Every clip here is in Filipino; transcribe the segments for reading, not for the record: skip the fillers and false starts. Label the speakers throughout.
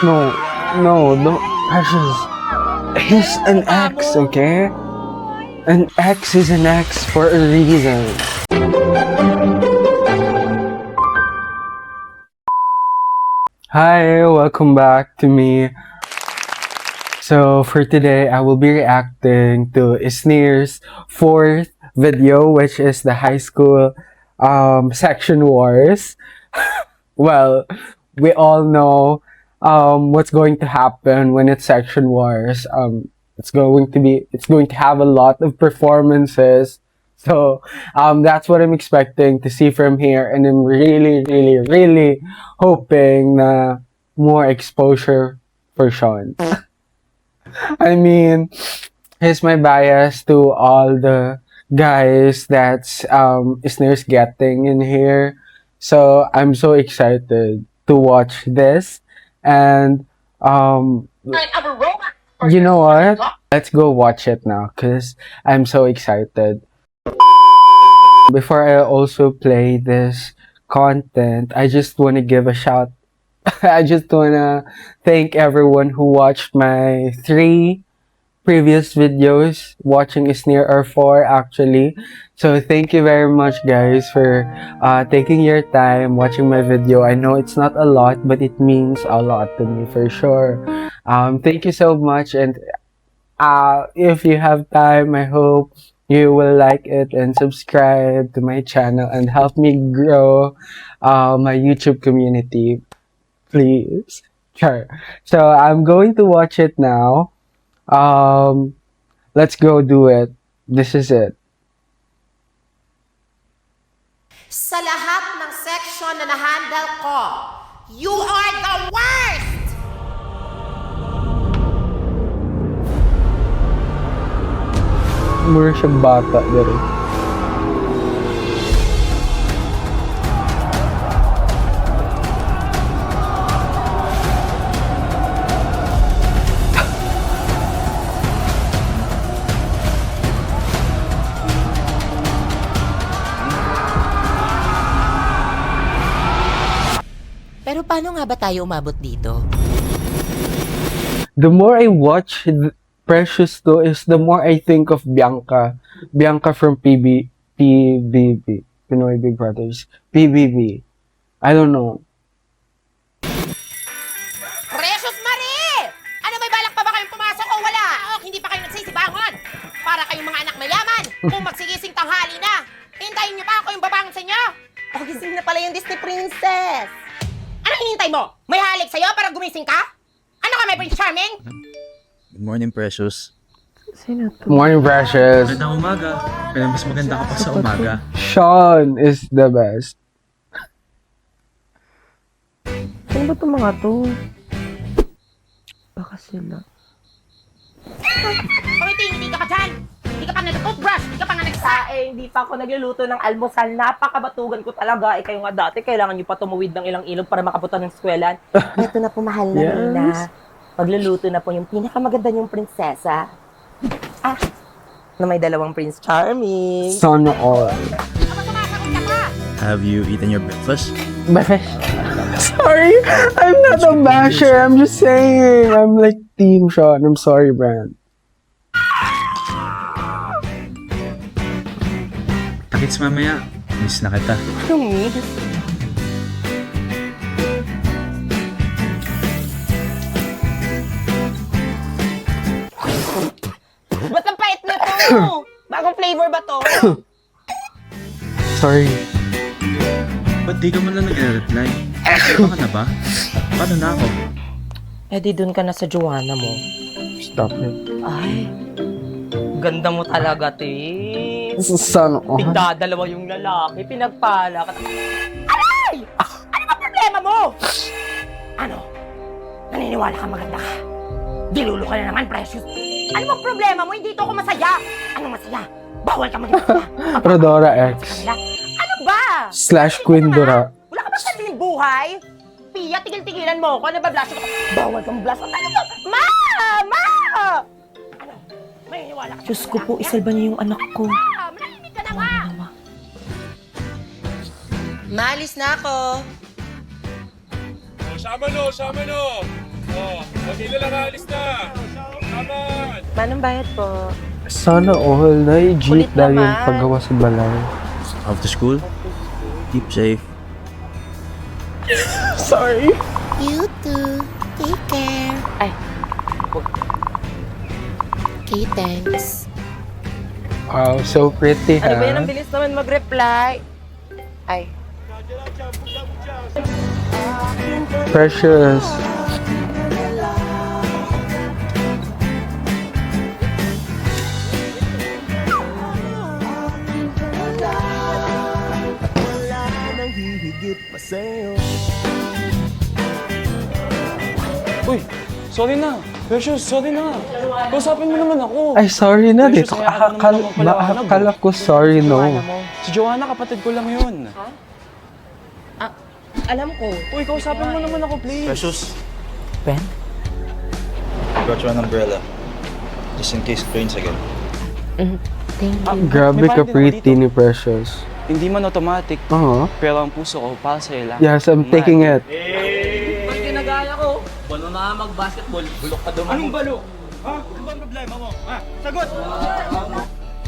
Speaker 1: No, no, no, Precious. He's an ex, okay? An ex is an ex for a reason. Hi, welcome back to me. So for today, I will be reacting to Isnir's fourth video, which is the high school section wars. Well, we all know what's going to happen when it's section wars. It's going to have a lot of performances. So that's what I'm expecting to see from here, and I'm really, really, really hoping na more exposure for Sean. I mean, here's my bias to all the guys that's Isner's getting in here. So I'm so excited to watch this. And you know what? Let's go watch it now because I'm so excited. Before I also play this content, I just want to give a shout. I just want to thank everyone who watched my 3 previous videos. Watching is near or 4 actually. So thank you very much guys for taking your time watching my video. I know it's not a lot, but it means a lot to me for sure. Thank you so much, and if you have time, I hope you will like it and subscribe to my channel and help me grow my YouTube community, please. Sure. So I'm going to watch it now. Let's go do it. This is it.
Speaker 2: Sa lahat ng section na na-handle ko, you are the worst!
Speaker 1: Mura siyang bata dito.
Speaker 2: Pero paano nga ba tayo umabot dito?
Speaker 1: The more I watch Precious though, is the more I think of Bianca. Bianca from PBB. Pinoy Big Brothers. PBB. I don't know.
Speaker 2: Precious Marie! Ano, may balak pa ba kayong pumasok o wala? O hindi pa kayo nagsisibangon? Para kayong mga anak mayaman, kung magsigising tanghali na, hintayin niyo pa ako yung babangon sa inyo? O gising na pala yung Disney Princess. Ano hinihintay mo? May halik sa'yo para gumising ka? Ano ka, may Prince Charming?
Speaker 3: Good morning, Precious.
Speaker 1: Morning, Precious.
Speaker 3: Magandang umaga. Pero mas maganda ka pa sa umaga.
Speaker 1: Sean is the best.
Speaker 4: Sino ba itong mga to? Baka sila.
Speaker 2: Hindi ka pa dyan! Hindi ka pa nag-toothbrush! Hindi ka pa nga
Speaker 4: Hindi pa ako nagluluto ng almusal. Napakabatugan ko talaga. Kayo nga dati, kailangan nyo pa tumuwid ng ilang ilog para makapunta ng eskwelahan. Ito na po, mahal na Nina. Pagluluto na po yung pinakamaganda yung prinsesa. Na may 2 Prince Charming.
Speaker 1: Son all.
Speaker 3: Have you eaten your breakfast?
Speaker 1: Sorry, I'm not a basher. I'm just saying. I'm like Team Sean. I'm sorry, Brand.
Speaker 3: Takits mamaya. Miss na kita.
Speaker 4: Yung miss. Ba't ang pait na to? Bagong flavor ba to?
Speaker 1: Sorry.
Speaker 3: Ba't di ka man lang nag-reply? Iba ka na ba? Paano na ako?
Speaker 4: Eh di dun ka na sa Joanna mo.
Speaker 1: Stop it.
Speaker 4: Ay, ganda mo talaga, te.
Speaker 1: Son all.
Speaker 4: Tigdadalawa yung lalaki, pinagpala ka. Aray! Ano ba problema mo? Ano? Naniniwala ka maganda ka? Dilulo ka na naman, Precious. Ano bang problema mo? Hindi to ako masaya. Anong masaya? Bawal ka maging masaya.
Speaker 1: Rodora X.
Speaker 4: Ano ba?
Speaker 1: / Queen Dora.
Speaker 4: Wala ka ba sabihin buhay? Pia, tigil-tigilan mo ako. Ano ba, blush ako? Bawal kang blush. Ano ba? Ma! Ma! Ano? Maniniwala ka? Diyos ko po, isalba niyo yung anak ko.
Speaker 2: Ma! Manahimik ka na nga! Malis na ako.
Speaker 5: Sama no!
Speaker 4: Manong bayad po.
Speaker 1: Sana all na
Speaker 4: Kulit
Speaker 1: i-jeep dahil yung
Speaker 4: naman.
Speaker 1: paggawa sa balay.
Speaker 3: After school, keep safe.
Speaker 1: Sorry.
Speaker 2: You too. Take care.
Speaker 4: Ay,
Speaker 2: Okay, thanks.
Speaker 1: Wow, so pretty,
Speaker 4: ano ba yan?
Speaker 1: ha?
Speaker 4: Ang bilis naman mag-reply. Ay,
Speaker 1: Precious.
Speaker 5: Uy, sorry na. Precious, sorry na. Kausapin mo naman ako.
Speaker 1: Ay, sorry na.
Speaker 5: Precious,
Speaker 1: Dito,
Speaker 5: kaya ka naman naman pala
Speaker 1: akala ko sorry, no.
Speaker 5: Si Joanna, kapatid ko lang yun.
Speaker 4: alam ko.
Speaker 5: Uy, kausapin mo naman ako, please.
Speaker 3: Precious,
Speaker 4: Ben?
Speaker 3: got you an umbrella. Just in case it rains again.
Speaker 2: Thank you.
Speaker 1: Grabe
Speaker 5: May
Speaker 1: ka
Speaker 5: bayad din ako
Speaker 1: pretty
Speaker 5: dito.
Speaker 1: ni Precious.
Speaker 5: Hindi man automatic,
Speaker 1: Oo.
Speaker 5: pero ang puso ko para sa'yo lang.
Speaker 1: Yes, I'm taking it.
Speaker 6: Pag ginagaya ko, paano na mag-basketball? Bulok ka dumating. Anong balok?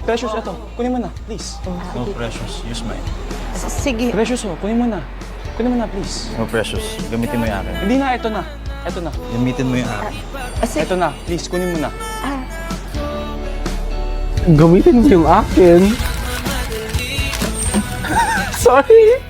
Speaker 5: Precious, eto. Kunin mo na, please.
Speaker 3: No, Precious. Use mine.
Speaker 4: Sige.
Speaker 5: Precious, oh, kunin mo na. Kunin mo na, please.
Speaker 3: No, Precious. Gamitin mo yung akin.
Speaker 5: Hindi na, eto na. Eto na.
Speaker 3: Gamitin mo yung akin.
Speaker 5: Eto na, please, kunin mo na.
Speaker 1: Gamitin mo yung akin. Sorry.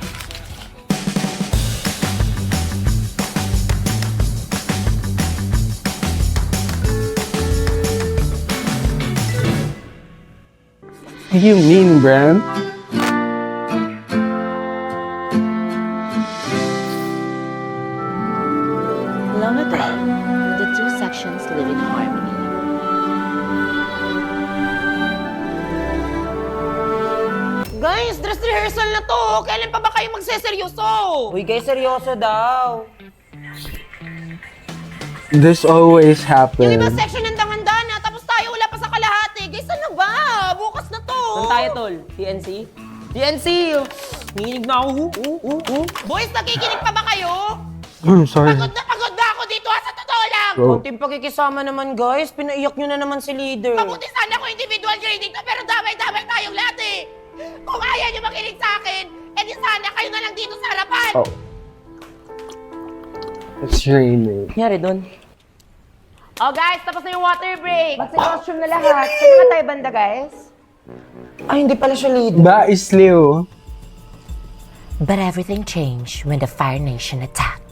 Speaker 1: What do you mean, Bran?
Speaker 2: Long ago, the two sections live in harmony. Guys, dress rehearsal na to. Kailan pa ba kayo magseseryoso?
Speaker 4: Uy, guys, seryoso daw.
Speaker 1: This always
Speaker 2: Yung ibang
Speaker 1: happens.
Speaker 2: section handa-handa na, tapos tayo wala pa sa kalahati. Guys, ano ba? Bukas na to.
Speaker 4: Saan tayo, tol? TNC? TNC! Minig na ako.
Speaker 2: Boys, nakikinig pa ba kayo?
Speaker 1: Sorry.
Speaker 2: Pagod na ako dito ha, sa totoo lang.
Speaker 1: Bro.
Speaker 4: Konting pakikisama naman, guys. Pinaiyak nyo na naman si leader.
Speaker 2: Mabuti sana kung individual grading to, pero damay-damay tayong lahat eh. Kung ayaw niyo makinig sa akin, edi sana kayo na lang dito sa harapan.
Speaker 1: Oh. It's raining.
Speaker 4: Nangyari doon?
Speaker 2: Oh guys, tapos na yung water break.
Speaker 4: Magsi-costume na lahat. Saan naman tayo banda, guys? Ay, hindi pala siya leader.
Speaker 1: Ba is Leo.
Speaker 2: But everything changed when the Fire Nation attacked.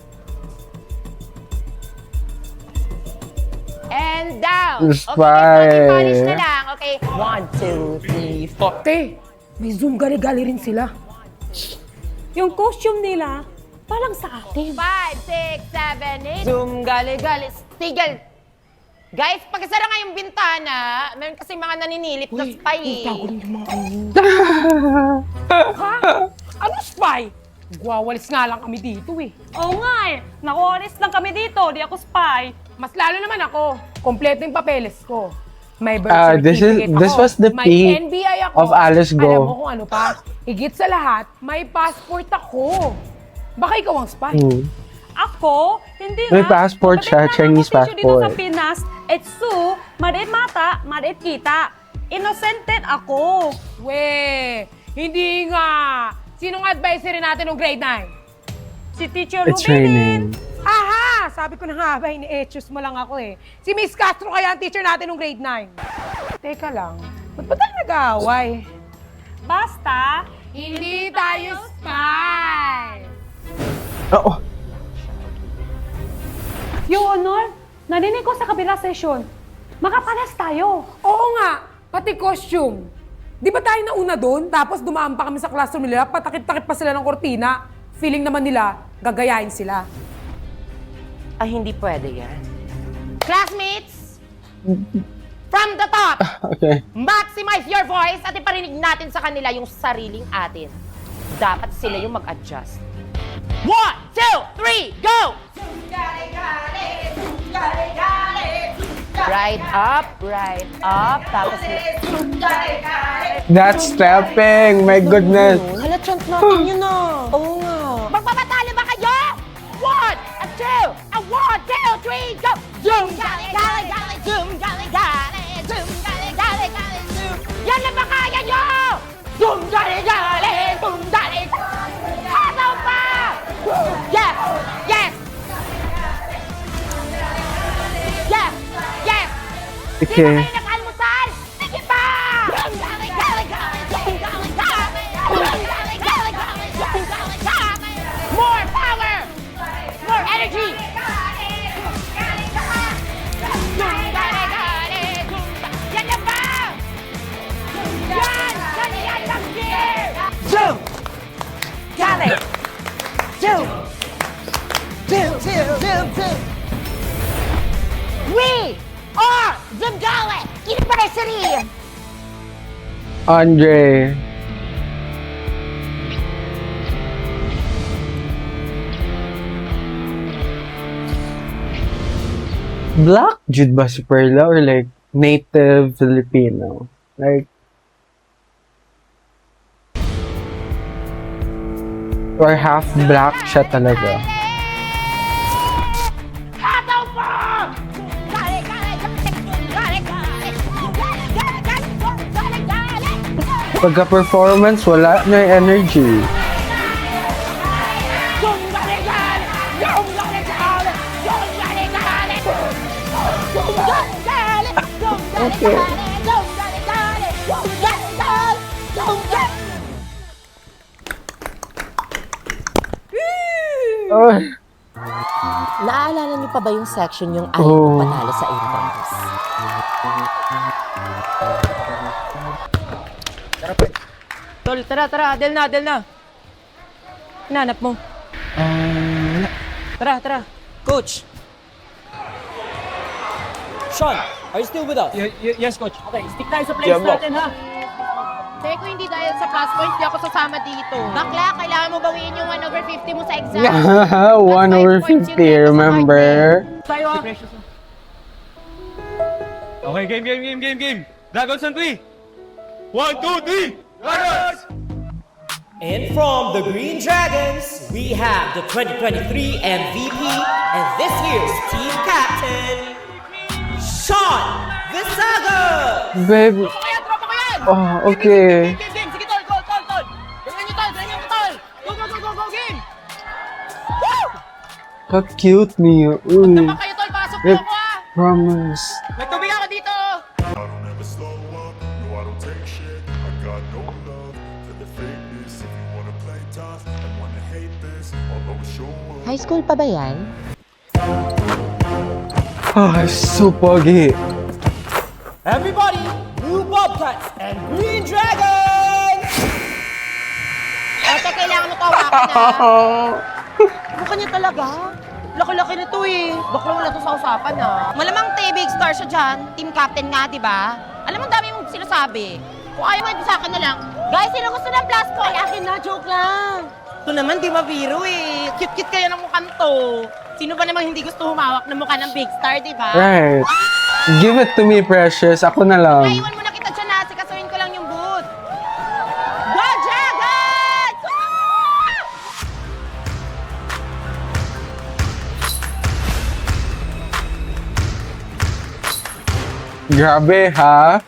Speaker 2: And down. Okay, polish na lang. Okay.
Speaker 4: 1, 2, 3, 4.
Speaker 7: Te, may Zoom gali-gali rin sila. Yung costume nila, parang sa atin.
Speaker 2: 5, 6, 7, 8.
Speaker 4: Zoom, gali.
Speaker 2: Tigil. Guys, pagkasara nga yung bintana, meron kasi mga naninilip na spy eh.
Speaker 7: Ano spy? Gwawalis nga lang kami dito eh. Oo nga eh. Nakuwalis lang kami dito, di ako spy. Mas lalo naman ako. Kompleto yung papeles ko. May birth certificate
Speaker 1: this
Speaker 7: ako.
Speaker 1: was the
Speaker 7: May
Speaker 1: peak
Speaker 7: NBI ako.
Speaker 1: of Alice Go.
Speaker 7: Alam mo kung ano pa? Higit sa lahat, may passport ako. Baka ikaw ang spy.
Speaker 8: Ako, hindi
Speaker 1: May
Speaker 8: nga.
Speaker 1: passport siya,
Speaker 8: Kapatid
Speaker 1: Chinese
Speaker 8: na ako dito sa
Speaker 1: passport.
Speaker 8: Pinas, etsu, madit mata, madit kita. Innocented ako.
Speaker 7: We, hindi nga. Sinong advisory natin ng grade 9?
Speaker 8: Si Teacher
Speaker 1: It's
Speaker 8: Rubinin.
Speaker 1: raining.
Speaker 7: Aha! Sabi ko na nga ba, ini-etchus mo lang ako eh. Si Miss Castro kaya ang teacher natin ng grade 9. Teka lang, ba't ba tayo nag-aaway?
Speaker 8: Basta,
Speaker 7: Hindi tayo spy!
Speaker 1: Oo.
Speaker 8: Your Honor, narinig ko sa kabila session. Makapalas tayo.
Speaker 7: Oo nga, pati costume. Di ba tayo nauna doon, tapos dumaan pa kami sa classroom nila, patakip-takip pa sila ng kortina. Feeling naman nila, gagayahin sila.
Speaker 4: Ay, hindi pwede yan.
Speaker 2: Classmates, from the top,
Speaker 1: Okay.
Speaker 2: maximize your voice at iparinig natin sa kanila yung sariling atin. Dapat sila yung mag-adjust. 1, 2, 3, go! Right up, tapos
Speaker 1: That's stepping. My goodness.
Speaker 4: Hala, chant natin yun ah. Oo nga.
Speaker 2: magpapatalo ba kayo? 1, 2, 1, 2, three, go! Zoom, gali, gali, gali, zoom, gali, gali, zoom, gali, gali, gali, zoom. Yan na ba kaya nyo? Zoom, gali, gali, zoom, gali. Hataw pa! Yes! Yes! Yes! Yes! Di ba
Speaker 1: Okay.
Speaker 2: kayo nag-almusal? Sige pa! Zoom, gali, gali, gali, zoom, gali, gali. Zoom, gali, gali, gali, zoom, gali, gali. More power! More energy! Yan na ba? Yan! Ganyan lang gear! Zoom! Got it! Zoom! Zoom, zoom, zoom, zoom! We are Zumgale University!
Speaker 1: Andre. Black Jude ba si Perla or like native Filipino? Like, or half black siya talaga.
Speaker 2: Hataw po! Gale, gale, gale, gale, gale, gale, gale, gale, gale, gale.
Speaker 1: Pagka-performance, wala na yung energy. Okay. Oh,
Speaker 2: Naalala niyo pa ba yung section yung ayaw
Speaker 1: Oh.
Speaker 2: panalo sa index?
Speaker 4: Tol, tara, tara. Adel na, Adel na. Hinanap mo. Tara, tara. Coach.
Speaker 6: Sean, are you still with us?
Speaker 5: Yes, coach.
Speaker 6: Okay, stick tayo sa place natin ha.
Speaker 2: Say ko hindi dahil sa plus points, di ako sasama dito. Bakla, kailangan mo bawiin yung 1/50 mo sa exam.
Speaker 1: 1/50, remember?
Speaker 6: Tayo ha.
Speaker 5: Okay, game. Dragons on 3. 1, 2, 3. Dragons!
Speaker 9: And from the Green Dragons, we have the 2023 MVP and this year's team captain, Sean Visaga!
Speaker 1: Baby.
Speaker 2: Kaya, tropa ko yan!
Speaker 1: Oh, okay.
Speaker 2: Game! Sige, tol! Ganyan nyo, tol! Go! Game! Woo!
Speaker 1: Ka-cute niya. Uy,
Speaker 2: Tama kayo, tol! Pasok mo ako, ah!
Speaker 1: promise.
Speaker 2: May tubig ako dito!
Speaker 10: I don't ever slow up, no I don't take shit. I got no love for the fakeness. If you wanna play tough and wanna hate this, I'll always show up.
Speaker 2: High school pa ba yan?
Speaker 1: Ah, so pogi.
Speaker 9: Everybody, Blue Bobcats and Green Dragons!
Speaker 2: Ate, kailangan mo tawakan na. Mukha niya talaga. Laki-laki nito eh. Bakla wala to sa usapan ah. Malamang big star siya dyan. Team captain nga, di ba? Alam mo, dami mong sinasabi. Kung ayaw mo, sa akin na lang. Guys, sino gusto ng plus point? Akin na, joke lang. Ito naman, di mabiro eh. Cute-cute kaya ng mukhang to. Sino ba namang hindi gusto humawak ng mukha ng big star, di ba?
Speaker 1: Right. Give it to me, Precious. Ako na lang.
Speaker 2: Naiwan mo na kita dyan na. Sikasuhin ko lang yung booth. Go, Dragons!
Speaker 1: Grabe, ha?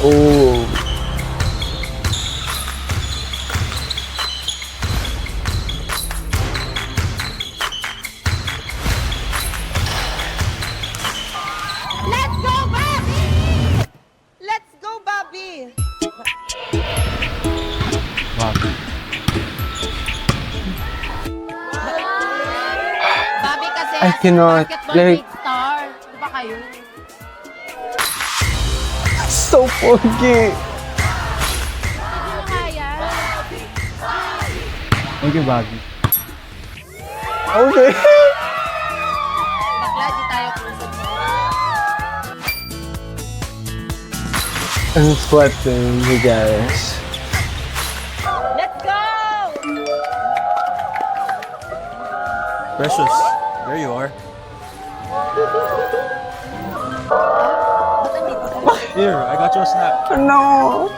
Speaker 1: Oh.
Speaker 2: Let's go, Bobby!
Speaker 4: Let's go, Bobby!
Speaker 2: Bobby kasi
Speaker 1: I cannot,
Speaker 2: basketball
Speaker 1: like-
Speaker 2: big star. Di ba kayo?
Speaker 1: So pogi.
Speaker 2: Hindi mo kaya.
Speaker 5: Okay, Bobby.
Speaker 1: Okay.
Speaker 2: Bakla, di tayo kusog mo.
Speaker 1: I'm sweating, you guys.
Speaker 4: Let's go!
Speaker 3: Precious, there you are.
Speaker 5: Here, I got you a snack.
Speaker 1: No.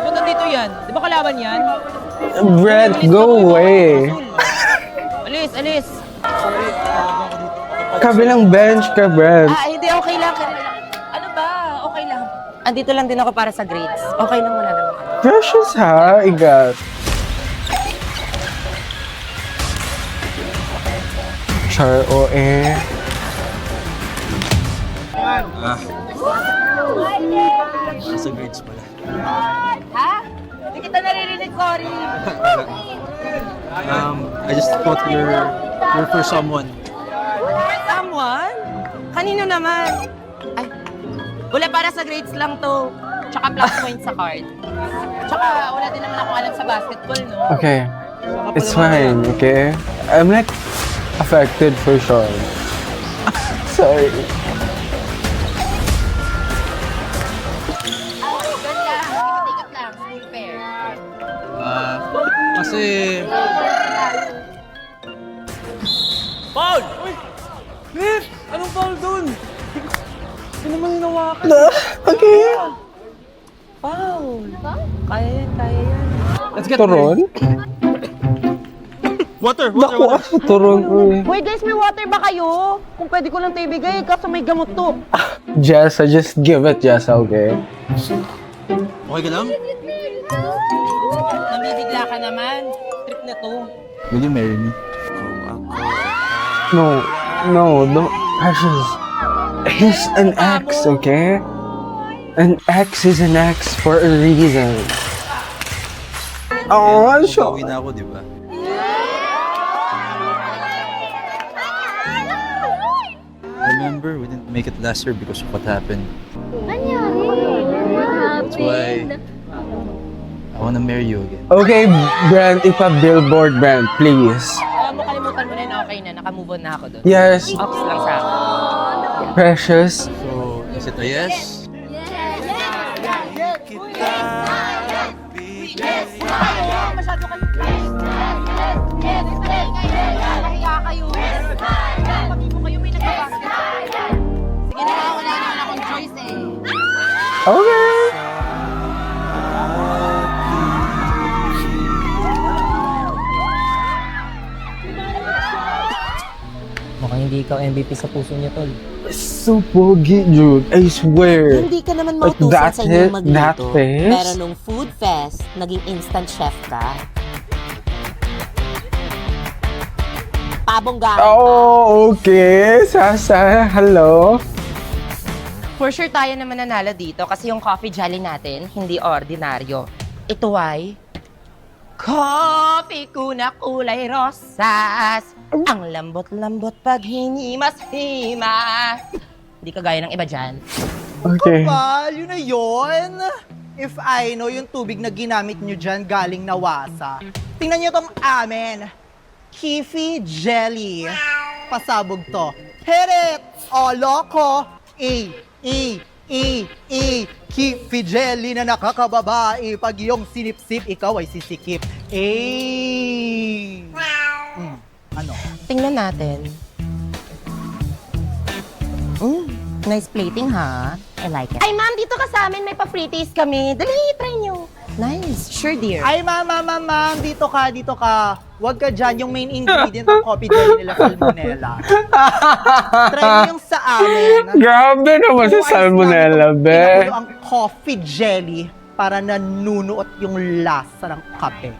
Speaker 4: Ba't nandito yan? Di ba kalaban yan?
Speaker 1: Brent, go away.
Speaker 4: Alis, alis.
Speaker 1: Kabilang bench ka, Brent.
Speaker 4: Hindi, okay lang. Ano ba? Okay lang. Andito lang din ako para sa grades. Okay lang, wala naman ako.
Speaker 1: Precious ha, igat. Char o eh.
Speaker 3: Nasa grades pala.
Speaker 4: Ha? Hindi kita naririnig, sorry.
Speaker 3: I just thought you're for someone.
Speaker 4: Someone? Kanino naman? Ay, wala para sa grades lang to. Tsaka plus points sa card. Tsaka wala din naman ako alam sa basketball, no?
Speaker 1: Okay. It's fine, okay? I'm like affected for sure. Sorry.
Speaker 2: Ganda, ikot-ikot lang, school fair.
Speaker 3: Kasi...
Speaker 6: Paul! Cliff! Anong foul dun? Hindi naman hinawakan.
Speaker 1: Okay.
Speaker 4: Foul. Kaya yan, kaya yan.
Speaker 6: Let's get
Speaker 1: Turon?
Speaker 3: Water!
Speaker 1: Naku, ako turon. Uy.
Speaker 4: Hoy guys, may water ba kayo? Kung pwede ko lang tayo ibigay, kaso may gamot to.
Speaker 1: Jessa, just give it, Jessa, okay?
Speaker 3: Okay ka lang?
Speaker 4: Namibigla ka naman. Trip na to.
Speaker 3: Will you marry me?
Speaker 1: No, no, don't. Precious. He's an ex, okay? An ex is an ex for a reason. Oh, sure.
Speaker 3: Uwi na ako, di ba? Remember, we didn't make it last year because of what happened. That's why I wanna marry you again.
Speaker 1: Okay, Brent, ipa-billboard, Brent, please.
Speaker 4: Alam mo, kalimutan mo na yun, okay na. Nakamove on na ako doon.
Speaker 1: Yes,
Speaker 4: Ox lang sa akin.
Speaker 1: Precious.
Speaker 3: So, is it a yes?
Speaker 2: Masyado kayo. Nahiya kayo. Pati mo kayo may nagbabasket. Sige na, wala naman akong choice eh.
Speaker 1: Okay.
Speaker 4: Mukhang hindi ikaw MVP sa puso niya, tol.
Speaker 1: So pogi, dude. I swear.
Speaker 2: Hindi ka naman
Speaker 1: Like
Speaker 2: mautusan
Speaker 1: that
Speaker 2: sa inyong
Speaker 1: it-
Speaker 2: magluto.
Speaker 1: that face?
Speaker 2: Pero nung food fest, naging instant chef ka. Pabongga.
Speaker 1: Oh, okay. Sasa, hello.
Speaker 4: For sure tayo naman nanalo dito kasi yung coffee jelly natin, hindi ordinaryo. Ito ay coffee ko na kulay rosas. Ang lambot-lambot pag hinimas-himas. Hindi kagaya ng iba dyan.
Speaker 1: Okay.
Speaker 11: Kapal, yun na yun. If I know yung tubig na ginamit nyo dyan galing na wasa. Tingnan nyo tong amin. Kifi Jelly. Pasabog to. Hit it! O, loko! Kifi Jelly na nakakababae. Pag yung sinip-sip, ikaw ay sisikip. Ano?
Speaker 4: Tingnan natin. Nice plating, ha? I like it. Ay, ma'am, dito ka sa amin. May pa-free taste kami. Dali, try nyo. Nice. Sure, dear.
Speaker 11: Ay, ma'am, dito ka. Huwag ka dyan, yung main ingredient ng coffee jelly nila, salmonella. Try mo yung sa amin.
Speaker 1: Grabe naman sa salmonella, be.
Speaker 11: Pinakulo ang coffee jelly para nanunuot yung lasa ng kape.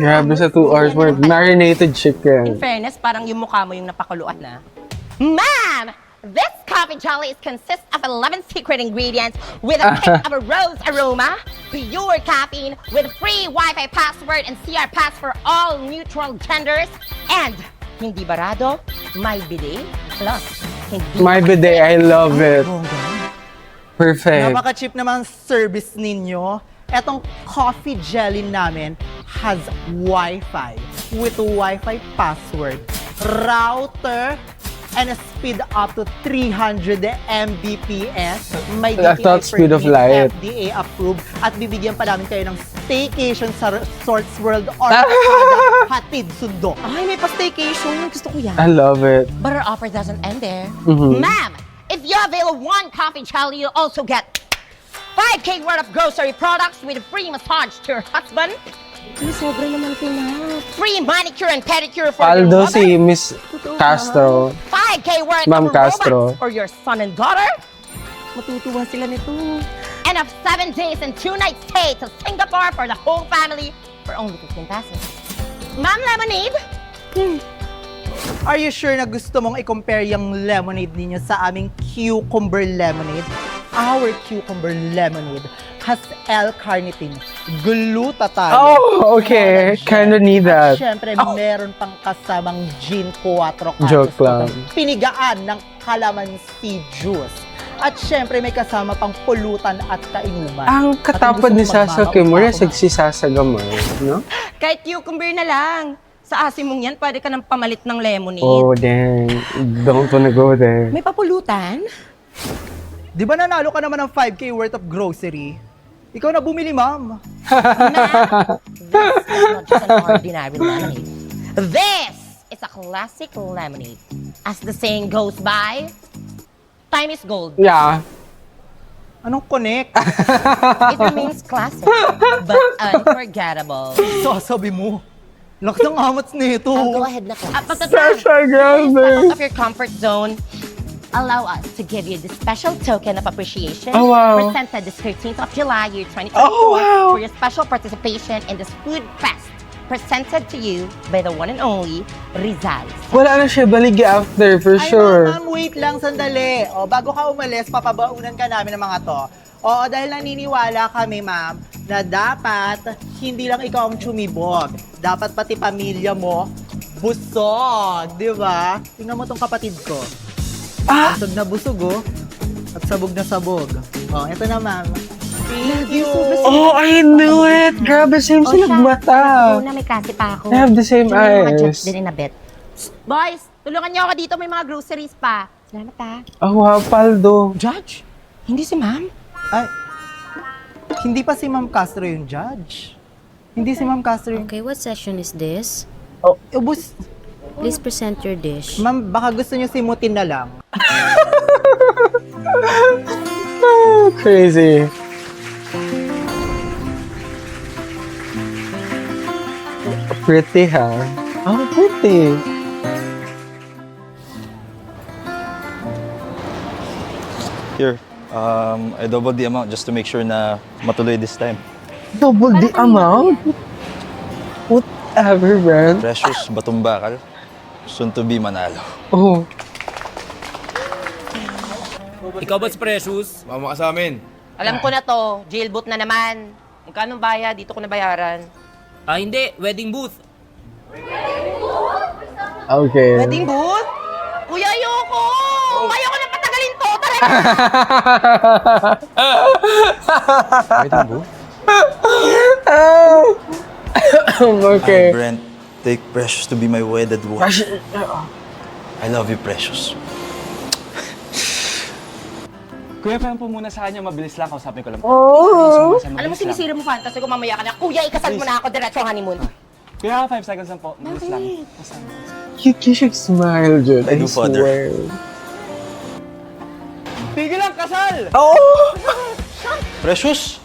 Speaker 1: Grabe sa 2 hours worth. Marinated
Speaker 4: In
Speaker 1: chicken.
Speaker 4: fairness, parang yung mukha mo yung napakuluan na. Ma'am! This coffee jelly consists of 11 secret ingredients with a kick of a rose aroma, pure caffeine with free Wi-Fi password and CR pass for all neutral genders, and hindi barado, may bidet, plus hindi
Speaker 1: My bidet, I love it. Perfect.
Speaker 11: Napaka-cheap naman service ninyo. Etong coffee jelly namin has Wi-Fi with Wi-Fi password, router, and a speed up to 300 Mbps. May
Speaker 1: I thought speed of light.
Speaker 11: FDA approved at bibigyan pa namin kayo ng staycation sa Resorts World or Arcada Hatid Sundo.
Speaker 4: Ay, may pa-staycation. Gusto ko yan.
Speaker 1: I love it.
Speaker 4: But our offer doesn't end there.
Speaker 1: Mhm.
Speaker 2: Ma'am, if you avail one coffee jelly, you also get 5K worth of grocery products with a free massage to your husband.
Speaker 4: Sobra naman ito na.
Speaker 2: Free manicure and pedicure for
Speaker 1: Paldo
Speaker 2: your mother.
Speaker 1: si Miss Castro.
Speaker 2: 5K worth
Speaker 1: Ma'am
Speaker 2: of
Speaker 1: Castro.
Speaker 2: robots for your son and daughter.
Speaker 4: Matutuwa sila nito.
Speaker 2: And a 7 days and 2 nights stay to Singapore for the whole family for only 15 pesos. Ma'am Lemonade?
Speaker 11: Are you sure na gusto mong i-compare yung lemonade ninyo sa aming cucumber lemonade? Our cucumber lemonade has L-carnitine, glutathione.
Speaker 1: Oh, okay. Kinda need
Speaker 11: At
Speaker 1: that.
Speaker 11: syempre, meron pang kasamang gin 4 cartos.
Speaker 1: Joke lang.
Speaker 11: Pinigaan ng calamansi juice. At syempre, may kasama pang pulutan at kainuman.
Speaker 1: Ang katapad ni Sasa Kimura, sagsisasagaman, no?
Speaker 4: Kahit cucumber na lang. Sa asim mong yan, pwede ka nang pamalit ng lemonade.
Speaker 1: Oh, dang. Don't wanna go there.
Speaker 4: May papulutan?
Speaker 11: Di ba nanalo ka naman ng 5K worth of grocery? Ikaw na bumili, ma'am.
Speaker 2: This is not just an ordinary lemonade. This is a classic lemonade. As the saying goes by, time is gold.
Speaker 1: Yeah.
Speaker 11: Anong connect?
Speaker 2: It remains classic, but unforgettable.
Speaker 11: Sasabi mo. Lakas ng amats nito.
Speaker 2: Go ahead na po.
Speaker 1: Sasha, grabe.
Speaker 2: Out of your comfort zone, allow us to give you the special token of appreciation
Speaker 1: Oh, wow.
Speaker 2: presented this 13th of July, year 2024
Speaker 1: Oh, wow.
Speaker 2: for your special participation in this food fest presented to you by the one and only Rizal.
Speaker 1: Wala na siya balig after, for
Speaker 11: Ay,
Speaker 1: sure.
Speaker 11: ma'am, wait lang, sandali. O, bago ka umalis, papabaunan ka namin ng mga to. Oo, dahil naniniwala kami, ma'am, na dapat hindi lang ikaw ang tsumibog. Dapat pati pamilya mo busog, di ba? Tingnan mo tong kapatid ko. Busog na busog, oh. At sabog na sabog. Oh, eto na, ma'am. Thank you.
Speaker 1: Oh, I knew it! Grabe, same sila mata.
Speaker 2: Una, may kasi pa ako.
Speaker 1: They have the same eyes.
Speaker 2: Din in a bit. Boys, tulungan niyo ako dito. May mga groceries pa. Salamat ha.
Speaker 1: Oh, wow, Paldo.
Speaker 4: Judge? Hindi si ma'am?
Speaker 11: Ay, hindi pa si Ma'am Castro yung judge. Hindi si Ma'am Castro yung...
Speaker 12: Okay, what session is this?
Speaker 11: Ubus.
Speaker 12: Please present your dish.
Speaker 11: Ma'am, baka gusto niyo simutin na lang.
Speaker 1: Crazy. Pretty, ha? Oh, pretty.
Speaker 13: Here, I doubled the amount just to make sure na matuloy this time.
Speaker 1: Double the amount? Whatever, brand.
Speaker 13: Precious Batong Bakal, soon to be Manalo.
Speaker 1: Oh.
Speaker 6: Ikaw ba si Precious?
Speaker 5: Mama ka sa amin.
Speaker 2: Alam ko na to. Jailboot na naman. Magkano bayad? Dito ko na bayaran.
Speaker 6: Ah, hindi. Wedding booth.
Speaker 1: Okay.
Speaker 2: Wedding booth? Kuya, ayoko! Ayoko na patagalin to! Tara na!
Speaker 13: Wedding booth?
Speaker 1: Okay.
Speaker 13: I, Brent, take Precious to be my wedded wife. I love you, Precious.
Speaker 5: Kuya, payang po muna sa kanya. Mabilis lang. Kausapin ko lang.
Speaker 1: Oh.
Speaker 2: Alam mo, sinisira mo fantasy ko, mamaya ka na. Kuya, ikasal mo na ako, diretso honeymoon.
Speaker 5: Kuya, 5 seconds lang po. Mabilis lang.
Speaker 1: You should smile, Jude. I
Speaker 13: Do, Father.
Speaker 1: swear.
Speaker 5: Tigil lang, kasal!
Speaker 1: Oh!
Speaker 13: Precious!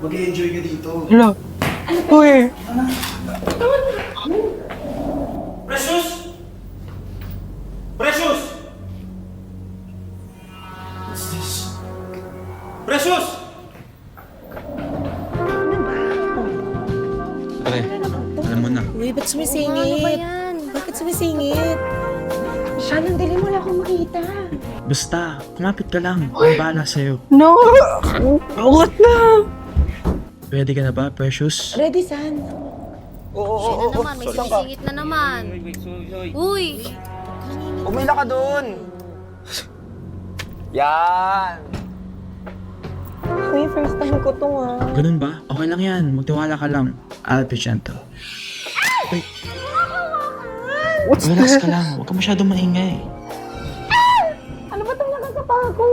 Speaker 5: Mag-enjoy ka dito.
Speaker 1: Hello. Uy.
Speaker 5: Precious! Precious! What's this? Precious!
Speaker 3: Pare, alam mo na.
Speaker 4: Uy, ba't sumisingit?
Speaker 12: Ano ba yan?
Speaker 4: Bakit sumisingit? Siya, nandali mo lang akong makita.
Speaker 3: Basta, kumapit ka lang. Ang bahala sa'yo.
Speaker 1: No! What na?
Speaker 3: Pwede ka na ba, Precious?
Speaker 4: Ready, San?
Speaker 12: Sino naman? May sisingit na naman. Uy!
Speaker 5: Umila ka doon! Yan!
Speaker 4: Uy, first time ko to
Speaker 3: Ganun ba? Okay lang yan. Magtiwala ka lang. I'll be gentle.
Speaker 1: What's
Speaker 3: Relax
Speaker 1: that?
Speaker 3: ka lang. Huwag ka masyadong maingay.
Speaker 4: Ano ba itong nakakapako?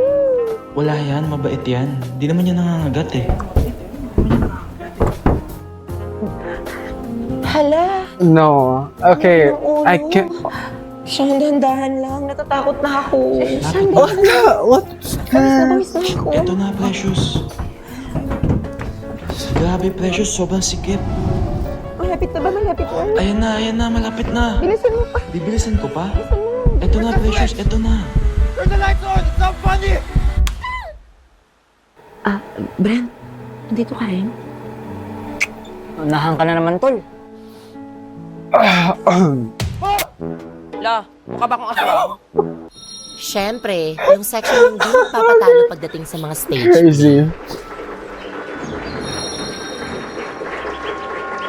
Speaker 3: Wala yan. Mabait yan. Di naman yan nangangagat eh.
Speaker 4: Hala,
Speaker 1: No. Okay.
Speaker 4: Ano,
Speaker 1: I
Speaker 4: ulo?
Speaker 1: can't.
Speaker 4: Sean, dahan-dahan lang. Natatakot na ako. Sean,
Speaker 1: What?
Speaker 4: pawis na ako.
Speaker 3: Ito na, Precious. Grabe, Precious. Sobrang sikip.
Speaker 4: Malapit na ba? Malapit na.
Speaker 3: Ayan na. Malapit na.
Speaker 4: Bilisan mo pa.
Speaker 3: Bibilisan ko pa? Ito na, Precious. Ito na.
Speaker 4: Brent, nandito ka rin?
Speaker 6: Unahan ka na naman, tol.
Speaker 4: La, mukha ba akong aswang?
Speaker 2: Siyempre, yung section hindi papatalo pagdating sa mga stage.
Speaker 1: Crazy.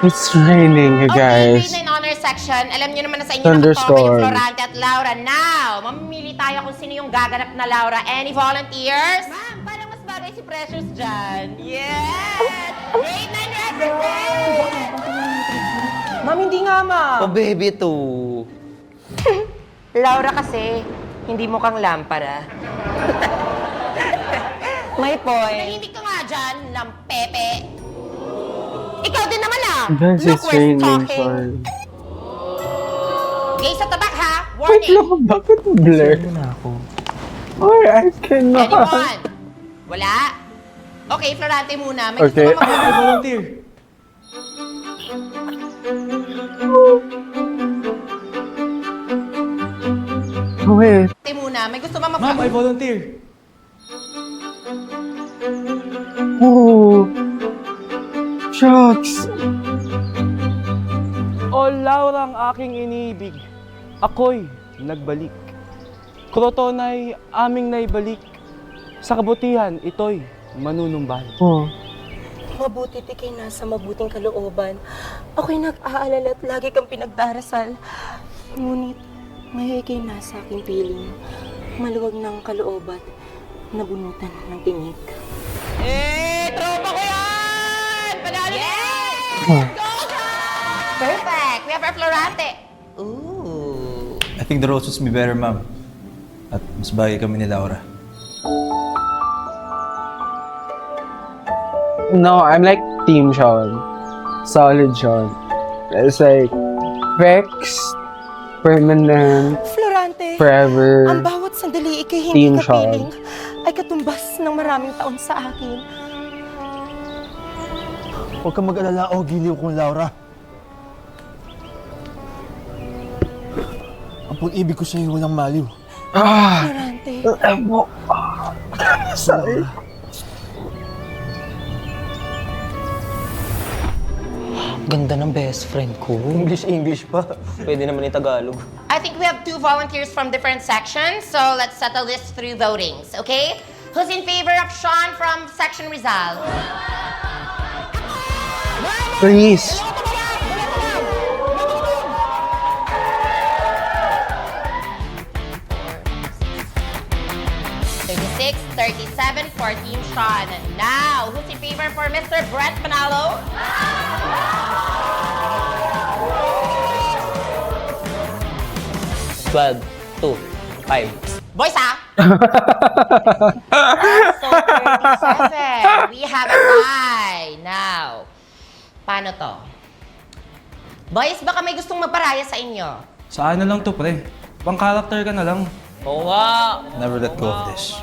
Speaker 1: It's raining, you
Speaker 2: Okay,
Speaker 1: guys.
Speaker 2: grade 9 honor section. Alam niyo naman na sa inyo nakatoka yung
Speaker 1: Thunderstorm.
Speaker 2: Florante at Laura. Now, mamimili tayo kung sino yung gaganap na Laura. Any volunteers? Ma'am, parang mas bagay si Precious dyan. Yes! Grade 9 represent!
Speaker 4: Ma'am, hindi nga, ma'am.
Speaker 6: Oh, baby, to.
Speaker 4: Laura kasi, hindi mukhang lampara. May point.
Speaker 2: Nahimik ka nga dyan, lampepe. Ikaw din naman ah!
Speaker 1: Guys,
Speaker 2: Look
Speaker 1: it's
Speaker 2: who's
Speaker 1: raining.
Speaker 2: talking.
Speaker 1: Sorry.
Speaker 2: Gay sa tabak ha!
Speaker 1: Wait
Speaker 2: Warning!
Speaker 1: lang, bakit blur? Or I cannot.
Speaker 2: Anyone? Wala? Okay, Florante muna. May
Speaker 1: Okay.
Speaker 2: gusto ka mag-
Speaker 5: Volunteer.
Speaker 1: Wait.
Speaker 2: Florante muna. May gusto ka
Speaker 5: Ma'am, I volunteer.
Speaker 1: Oh. Shucks.
Speaker 5: O Laura ang aking iniibig, ako'y nagbalik. Krotona'y aming naibalik. Sa kabutihan, ito'y manunumbal.
Speaker 1: Oh.
Speaker 4: Mabuti tikay nasa mabuting kalooban. Ako'y nag-aalala at lagi kang pinagdarasal. Ngunit, ngayon ikay nasa aking piling. Maluwag ng kalooban, nabunutan ng tinig.
Speaker 2: Eh, tropa ko yan! Panalo yes! Go, guys! Perfect! We have our Florante. Ooh.
Speaker 13: I think the role suits me better, ma'am. At mas bagay kami ni Laura.
Speaker 1: No, I'm like Team Sean. Solid Sean. It's like Vex, permanent,
Speaker 4: Florante,
Speaker 1: forever.
Speaker 4: ang bawat sandali ikay hindi
Speaker 1: Team
Speaker 4: kapiling ay katumbas ng maraming taon sa akin.
Speaker 14: Huwag kang mag-alala, oh, giliw kong Laura. Ang pag-ibig ko sa'yo walang maliw.
Speaker 4: Florante,
Speaker 1: Sorry.
Speaker 6: Ganda ng best friend ko. English pa. Pwede naman yung Tagalog.
Speaker 2: I think we have 2 volunteers from different sections, so let's settle this through votings, okay? Who's in favor of Sean from section Rizal?
Speaker 1: Please.
Speaker 2: Six, 37 for Team Sean. And now, who's in favor for Mr. Brent Manalo?
Speaker 6: Twelve, 2, 5.
Speaker 2: Boys, ha? So, 37. We have a tie. Now, paano to? Boys, baka may gustong magparaya sa inyo.
Speaker 3: Saan na lang to, pre? Pang-character ka na lang.
Speaker 6: Oo nga.
Speaker 13: Never let go of this.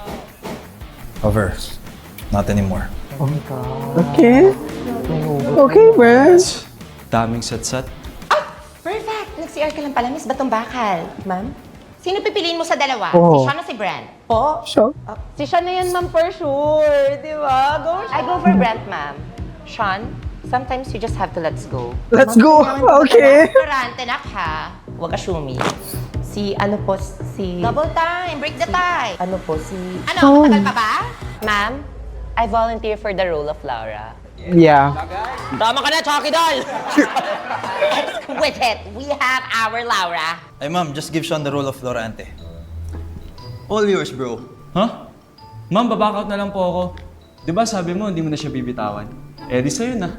Speaker 13: Over. Not anymore.
Speaker 1: Okay. Okay, Brad.
Speaker 3: Daming sat-sat.
Speaker 2: Perfect! Nag-CR ka lang pala, Miss Batong Bakal. Ma'am? Sino pipiliin mo sa dalawa?
Speaker 1: Oh.
Speaker 2: Si Sean o si Brent?
Speaker 4: po.
Speaker 1: Sure.
Speaker 4: Si Sean na yan, ma'am, for sure. Di ba? Go,
Speaker 2: I go for Brent, ma'am. Sean, sometimes you just have to let's go.
Speaker 1: Let's go. Okay.
Speaker 2: Florante nak ha.
Speaker 4: Huwag assuming. Si, ano po, si...
Speaker 2: Double time, break the tie.
Speaker 4: Ano po, si...
Speaker 2: Ano, matagal pa ba?
Speaker 4: Ma'am, I volunteer for the role of Laura.
Speaker 1: Yeah.
Speaker 6: Tama ka na, Chucky doll!
Speaker 2: With it, we have our Laura.
Speaker 13: Hey, ma'am, just give Sean the role of Florante. All yours, bro.
Speaker 5: Huh? Ma'am, babackout na lang po ako. Di ba sabi mo, hindi mo na siya bibitawan? Eh, di sa'yo na.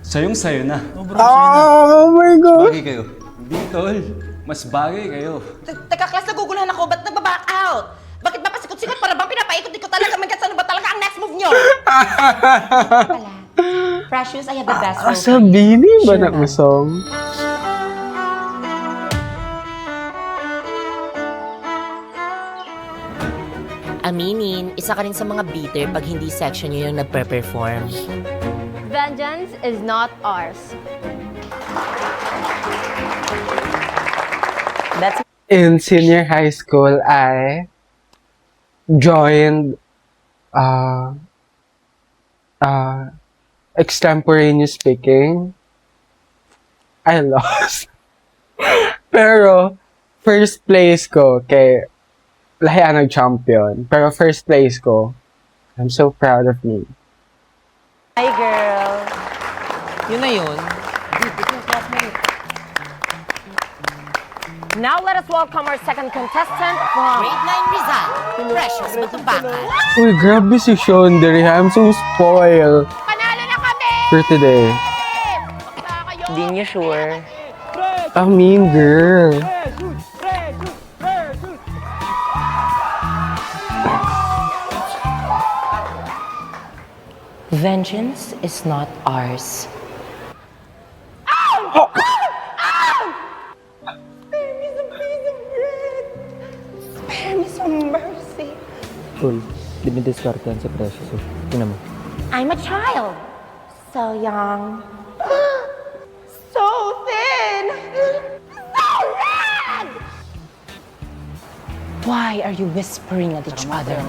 Speaker 5: Sayong-sayo na.
Speaker 13: Oh, bro, sa'yo na.
Speaker 1: Oh my God.
Speaker 13: Bagay kayo.
Speaker 5: Hindi, tol. Mas bagay kayo.
Speaker 2: Teka, class, naguguluhan ako. Ba't nagbaback out? Bakit ba pasikot-sikot para bang pinapaikot ko talaga? Magkat ano ba talaga ang next move nyo? Pala. Precious, I have the best role.
Speaker 1: Sabihin ba na usong?
Speaker 4: aminin, isa ka rin sa mga bitter pag hindi section nyo yung nagpe-perform.
Speaker 12: Vengeance is not ours.
Speaker 4: That's
Speaker 1: In senior high school, I joined extemporaneous speaking. I lost. Pero, first place ko kay lahian nag-champion. Pero first place ko, I'm so proud of me.
Speaker 4: Hi, girl. Yun na yun. Now let us welcome our second contestant from
Speaker 2: Grade 9 Rizal, Precious Matumbakan.
Speaker 1: Uy, grabe si Sean Dere. I'm so spoiled
Speaker 2: Panalo na kami!
Speaker 1: for today.
Speaker 4: Hindi niyo sure.
Speaker 1: A mean girl.
Speaker 4: Vengeance is not ours.
Speaker 2: Spare me some mercy.
Speaker 6: Tol, di mo discard yan si Precious. Tingnan mo.
Speaker 2: I'm a child. So young. So thin. So red!
Speaker 4: Why are you whispering at each other?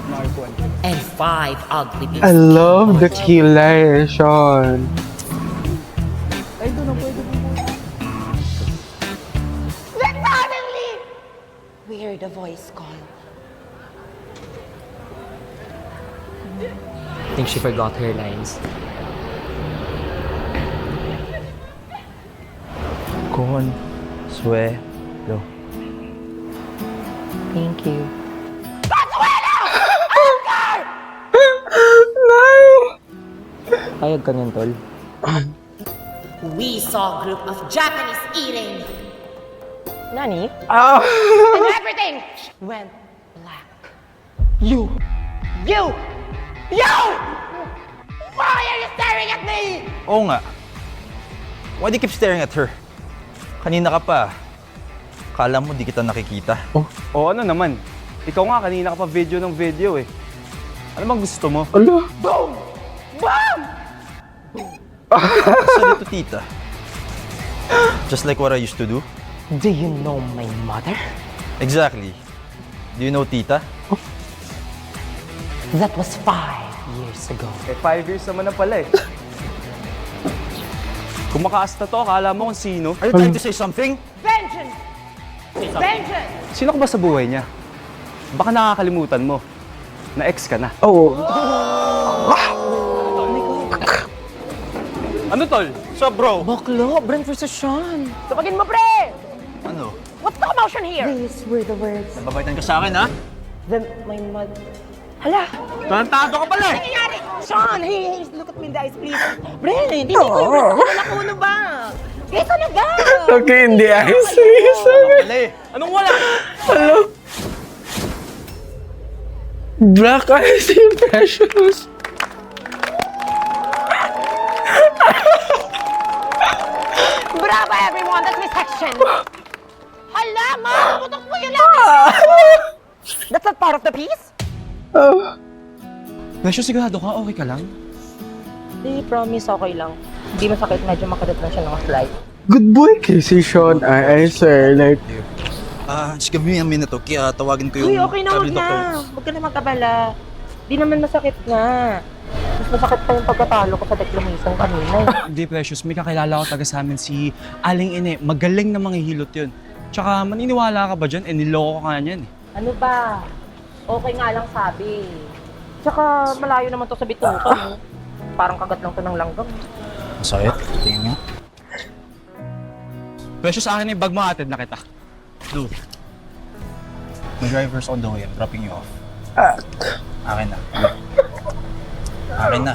Speaker 4: And 5 ugly
Speaker 1: I love the kilay, Sean.
Speaker 2: Then suddenly,
Speaker 4: We heard a voice call.
Speaker 6: I think she forgot her lines.
Speaker 13: Consuelo.
Speaker 4: Thank you.
Speaker 6: Payag ka niyan, Tol.
Speaker 2: we saw a group of Japanese eating.
Speaker 4: Nani?
Speaker 2: And everything went black.
Speaker 4: You!
Speaker 2: You! Why are you staring at me?
Speaker 13: Oo nga. Why do you keep staring at her? Kanina ka pa. Kala mo di kita nakikita.
Speaker 5: O ano naman? Ikaw nga, kanina ka pa video ng video eh. Ano bang gusto mo?
Speaker 1: Ala.
Speaker 2: Boom! Boom!
Speaker 13: Sa dito, tita. Just like what I used to do.
Speaker 4: Do you know my mother?
Speaker 13: Exactly. Do you know tita?
Speaker 4: That was 5 years ago.
Speaker 5: Eh, 5 years naman na pala eh. Kung makaasta to, akala mo kung sino?
Speaker 13: Are you trying to say something?
Speaker 2: Vengeance! Vengeance!
Speaker 5: Sino ka ba sa buhay niya? Baka nakakalimutan mo na ex ka na.
Speaker 1: Oh.
Speaker 5: Ano, Tol?
Speaker 13: So, bro?
Speaker 4: Baklo, Brent versus Sean.
Speaker 2: Tupagin mo, pre!
Speaker 13: Ano?
Speaker 2: What's the commotion here?
Speaker 4: These were the words.
Speaker 13: Nababaitan ka sa akin, ha?
Speaker 4: Then my mother. Hala!
Speaker 13: Tarantado ka pala eh!
Speaker 2: Nangyayari?
Speaker 4: Sean, hey, look at me in the eyes, please. Brent, hindi ko nakuno ba?
Speaker 2: Dito na ba?
Speaker 1: Okay, hindi ayos.
Speaker 13: Pala eh!
Speaker 5: Anong wala?
Speaker 1: Hello? Black eyes yung Precious.
Speaker 2: Bravo, everyone! That's my section! Hala, ma! Putok mo yun lang!
Speaker 4: That's not part of the piece?
Speaker 5: Precious, sigurado ka? Okay ka lang?
Speaker 4: Hindi, promise, okay lang. Hindi masakit, medyo makadat lang siya ng flight.
Speaker 1: Good boy kasi Sean. I swear, like,
Speaker 13: Just give me a minute, okay? Tawagin ko yung
Speaker 4: Uy, okay na,
Speaker 13: family
Speaker 4: huwag
Speaker 13: doctor.
Speaker 4: na. Huwag ka na magkabala. Di naman masakit nga. Mas masakit pa yung pagkatalo ko sa declamation kanina eh.
Speaker 5: Hindi, Precious. May kakilala ko taga sa amin si Aling Ine. Magaling na manghihilot yun. Tsaka maniniwala ka ba dyan? Eh, niloko ka niyan eh.
Speaker 4: Ano ba? Okay nga lang sabi. Tsaka malayo naman to sa bitukan. Parang kagat lang to ng langgam.
Speaker 13: Masakit? Tingin mo.
Speaker 5: Precious, akin na yung bag mo, atid na kita.
Speaker 13: Dude. My driver's on the way. I'm dropping you off. Akin na. Akin na.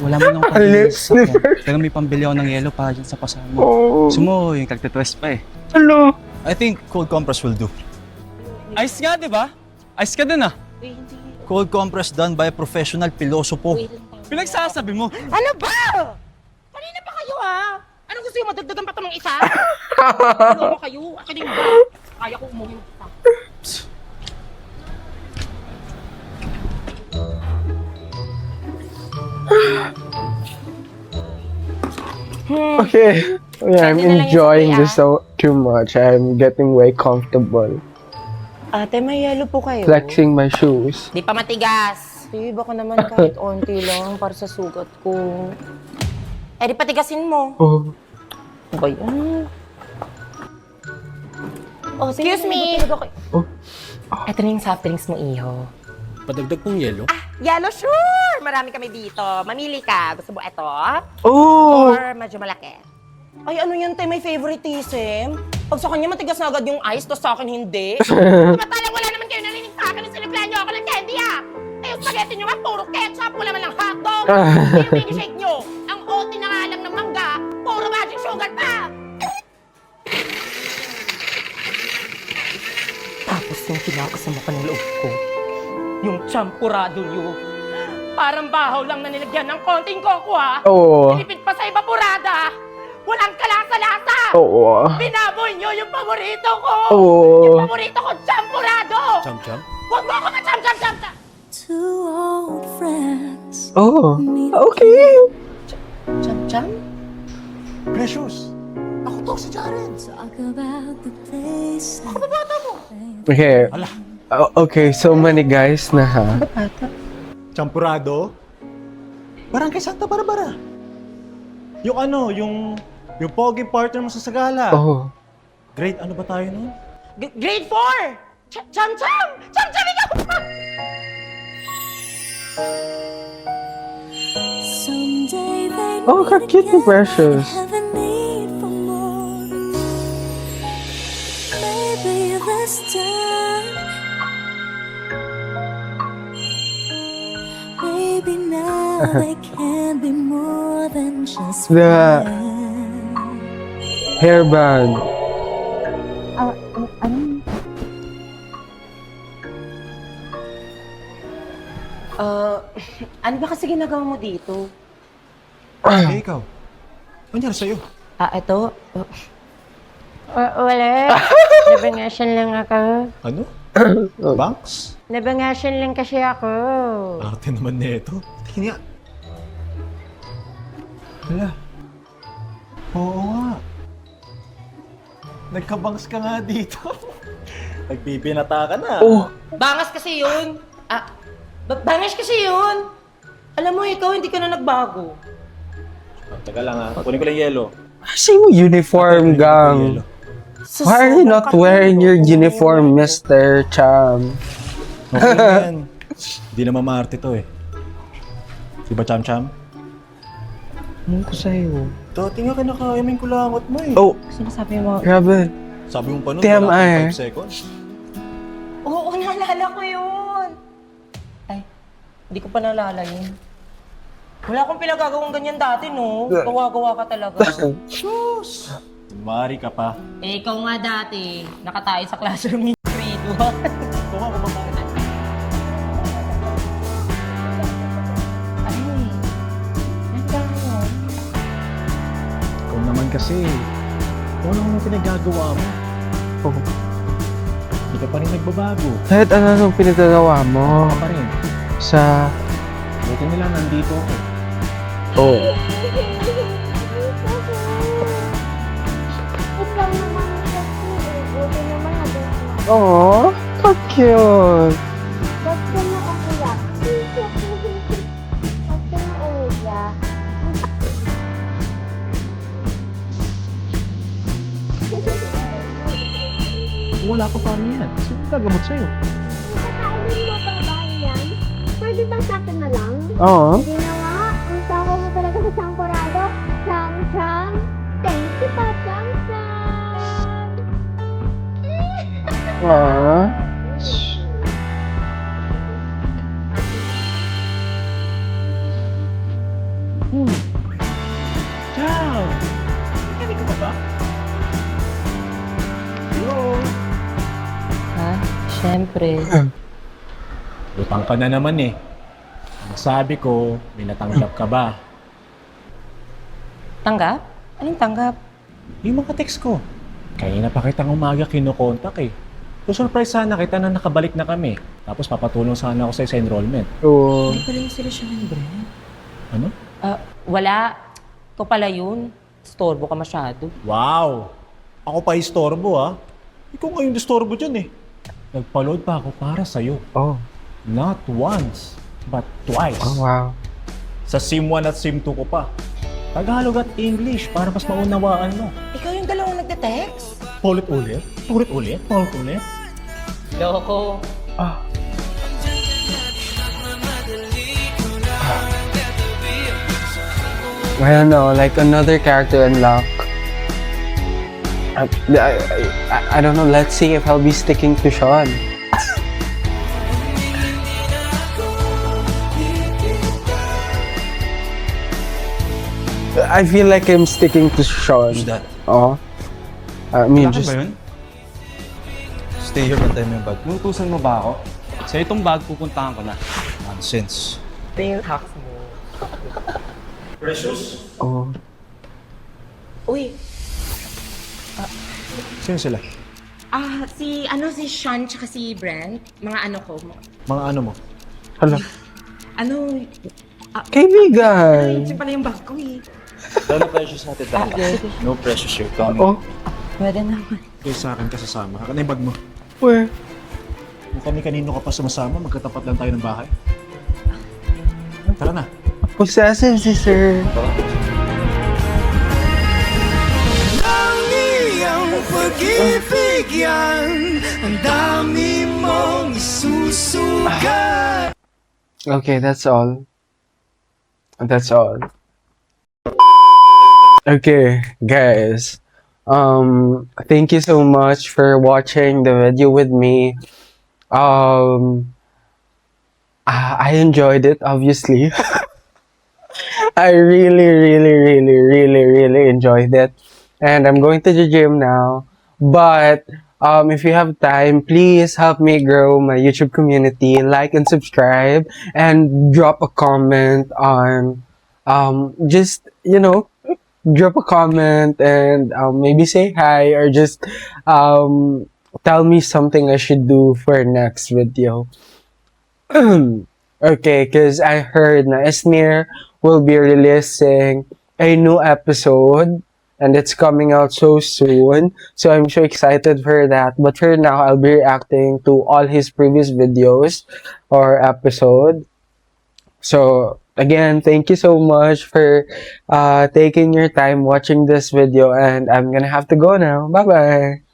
Speaker 5: Wala mo nang pambili sa sasakyan. Pero may pambili ako ng yelo para dyan sa pasama mo.
Speaker 1: oh.
Speaker 5: Sumo, yung tagtitwest pa eh.
Speaker 1: Hello?
Speaker 13: I think cold compress will do.
Speaker 5: Ice nga, di ba? Ice ka din ah.
Speaker 13: Cold compress done by a professional pilosopo.
Speaker 5: Pinagsasabi mo.
Speaker 2: Ano ba? Kanina pa kayo, ha? Anong gusto yung madagdagan pa ito ng isa? Ano mo kayo? Akin yung ba?
Speaker 7: kaya ko umuwi mag-isa.
Speaker 1: Okay. Yeah, I'm enjoying this so too much. I'm getting way comfortable.
Speaker 4: Ate, may yelo po kayo.
Speaker 1: Flexing my shoes.
Speaker 4: Di pa matigas. Sige, baka naman kahit onti lang para sa sugat ko. Eh, di patigasin mo.
Speaker 1: Oh.
Speaker 4: Ano ba yun? Oh, excuse me.
Speaker 1: Oh.
Speaker 4: Ito na yung soft drinks mo, iho.
Speaker 6: Padagdag pong yelo?
Speaker 4: Yellow, sure! Marami kami dito. Mamili ka. Gusto mo ito?
Speaker 1: Oh!
Speaker 4: Or medyo malaki? Ay, ano yan, te? May favoritism? Pag sa kanya matigas na agad yung ice, tapos sa akin hindi.
Speaker 2: Samantalang wala naman kayo narinig sa akin na sinaglan niyo ako ng candy ah! Eh, yung spaghetti niyo nga, puro ketchup, wala man lang hotdog! Yung mini-shake niyo, ang OT na nga lang ng mangga, puro magic sugar pa!
Speaker 4: Tapos yung kinakasama ka ng loob ko, yung champurado niyo. Parang bahaw lang na nilagyan ng konting coco, ha?
Speaker 1: Oo.
Speaker 2: Pinipid pa sa evaporada! Walang kalasa-lasa!
Speaker 1: Oo.
Speaker 2: Binaboy niyo yung paborito ko!
Speaker 1: Oo.
Speaker 2: Yung paborito ko, champurado!
Speaker 6: Cham-cham?
Speaker 2: Huwag mo ako ma-cham-cham-cham-cham!
Speaker 1: Oh. Okay.
Speaker 4: Cham-cham?
Speaker 14: Precious! Ako to, si Jaren!
Speaker 2: Ako ba bata mo?
Speaker 1: Okay. Okay, so many guys na ha.
Speaker 14: Champurado? Parang kay Santa Barbara. Yung ano, yung pogi partner mo sa Sagala.
Speaker 1: Oh.
Speaker 14: Grade ano ba tayo nun?
Speaker 2: Grade 4! Cham-cham! Cham-cham ikaw!
Speaker 1: Oh, how cute ni Precious.
Speaker 15: Maybe now they can be more than just
Speaker 1: The hairband.
Speaker 4: Ano ba kasi ginagawa mo dito?
Speaker 14: Eh, ikaw. Ano nangyari sa'yo?
Speaker 4: Ito. Wala. Nabangasyon lang ako.
Speaker 14: Ano? Banks?
Speaker 4: Nabangasyon lang kasi ako.
Speaker 14: Arte naman nito. Tingin nga. Hala. Oo nga. Nagkabangs ka nga dito. Nagpipinata ka na.
Speaker 1: Oh.
Speaker 4: Bangas kasi yun. Bangas kasi yun. Alam mo, ikaw hindi ka na nagbago.
Speaker 14: Teka lang ha. Kunin ko lang yelo.
Speaker 1: Kasi mo uniform, gang. Why are you not wearing your uniform, Mr. Cham?
Speaker 14: Okay yan. Hindi na mamarte to eh. Di ba, Cham-Cham?
Speaker 1: Ano ko sa'yo?
Speaker 14: Dati nga ka nakaiming kulangot mo eh.
Speaker 1: Oh.
Speaker 4: Sinasabi mo?
Speaker 1: Grabe.
Speaker 14: Sabi mo pa nun,
Speaker 1: TMI.
Speaker 14: wala pang 5 seconds.
Speaker 4: Oo, naalala ko yun. Ay, hindi ko pa naalala yun. Wala akong pinagagawang ganyan dati, no? Gawa-gawa ka talaga.
Speaker 14: Sus! Mari ka pa.
Speaker 4: Eh, ikaw nga dati, nakatayo sa classroom ni grade 1.
Speaker 14: Ikaw nga kumakain.
Speaker 4: Ano eh? Nagkakaroon?
Speaker 14: Ikaw naman kasi. Kung ano ang pinagagawa mo.
Speaker 1: Oh.
Speaker 14: Hindi ka pa rin nagbabago.
Speaker 1: Kahit ano nung pinagagawa mo
Speaker 14: Ka pa rin.
Speaker 1: sa...
Speaker 14: Buti nila nandito ako.
Speaker 1: Oh.
Speaker 15: Ikaw naman kasi, buti naman naging
Speaker 1: Oh, how cute.
Speaker 15: ba't ka nakakuyak? Ba't ka nauya?
Speaker 14: Wala pa paano yan. Sino gagamot sa'yo?
Speaker 15: Kakainin mo pang ba yan? Pwede bang sa akin na lang?
Speaker 1: Oo.
Speaker 15: Hindi na nga. Ang tawag mo talaga sa champurado. Cham-cham. Thank you pa, cham-cham.
Speaker 1: Aww.
Speaker 14: Ciao! Kaya ka ba? Hello?
Speaker 4: Ha? Siyempre.
Speaker 14: Lutang ka na naman eh. Ang sabi ko, may natanggap ka ba?
Speaker 4: Tanggap? Anong tanggap?
Speaker 14: Yung mga text ko. Kanina pa kitang umaga kinukontak eh. So surprise sana kita na nakabalik na kami. Tapos papatulong sana ako sa enrollment.
Speaker 1: Oo.
Speaker 4: Hindi pala yung solusyon ng Brent.
Speaker 14: Ano?
Speaker 4: Wala. Ito pala yun. Storbo ka masyado.
Speaker 14: Wow! Ako pa istorbo ah. Ikaw nga yung disturbo dyan eh. Nagpa-load pa ako para sa'yo.
Speaker 1: Oh.
Speaker 14: Not once, but twice.
Speaker 1: Oh, wow.
Speaker 14: Sa SIM 1 at SIM 2 ko pa. Tagalog at English para mas maunawaan mo.
Speaker 4: Ikaw yung dalawang nagte-text?
Speaker 14: Paulit-ulit? Paulit-ulit? Paulit-ulit?
Speaker 4: Loko.
Speaker 1: I don't know, like another character unlock. I don't know, let's see if I'll be sticking to Sean. I feel like I'm sticking to Sean.
Speaker 13: Who's that?
Speaker 1: Oh. I mean,
Speaker 5: Bakit
Speaker 1: just...
Speaker 5: ba yun?
Speaker 13: Stay here, bantayan mo yung bag.
Speaker 5: Nutusan mo ba ako? Sa itong bag, pupuntahan ko na.
Speaker 13: Nonsense.
Speaker 4: Ito yung hacks mo.
Speaker 14: Precious?
Speaker 1: Oh.
Speaker 4: Uy,
Speaker 14: Sino sila?
Speaker 4: si Sean tsaka si Brent. Mga ano ko.
Speaker 14: Mga ano mo?
Speaker 1: Hala.
Speaker 4: Ano,
Speaker 1: Kaibigan!
Speaker 4: siya pala yung bag ko eh.
Speaker 13: Dala Precious natin tayo. No Precious, you're coming.
Speaker 1: Oh.
Speaker 4: Pwede naman.
Speaker 14: Kayo sa akin ka sasama. Haka na yung bag mo.
Speaker 1: Where?
Speaker 14: Kung kani-kanino ka pa sumasama, magkatapat lang tayo ng bahay. Tara na.
Speaker 1: Possessive si sir.
Speaker 16: Pag-ibig yan, ang dami mong isusugat.
Speaker 1: Okay, that's all. That's all. Okay, guys. Thank you so much for watching the video with me. I enjoyed it, obviously. I really enjoyed it. And I'm going to the gym now. But if you have time, please help me grow my YouTube community. Like and subscribe, and drop a comment on just, you know, drop a comment and maybe say hi, or just tell me something I should do for next video. Okay, because I heard na Esnir will be releasing a new episode, and it's coming out so soon. So I'm so excited for that. But for now, I'll be reacting to all his previous videos or episode. So again, thank you so much for taking your time watching this video, and I'm gonna have to go now. Bye-bye!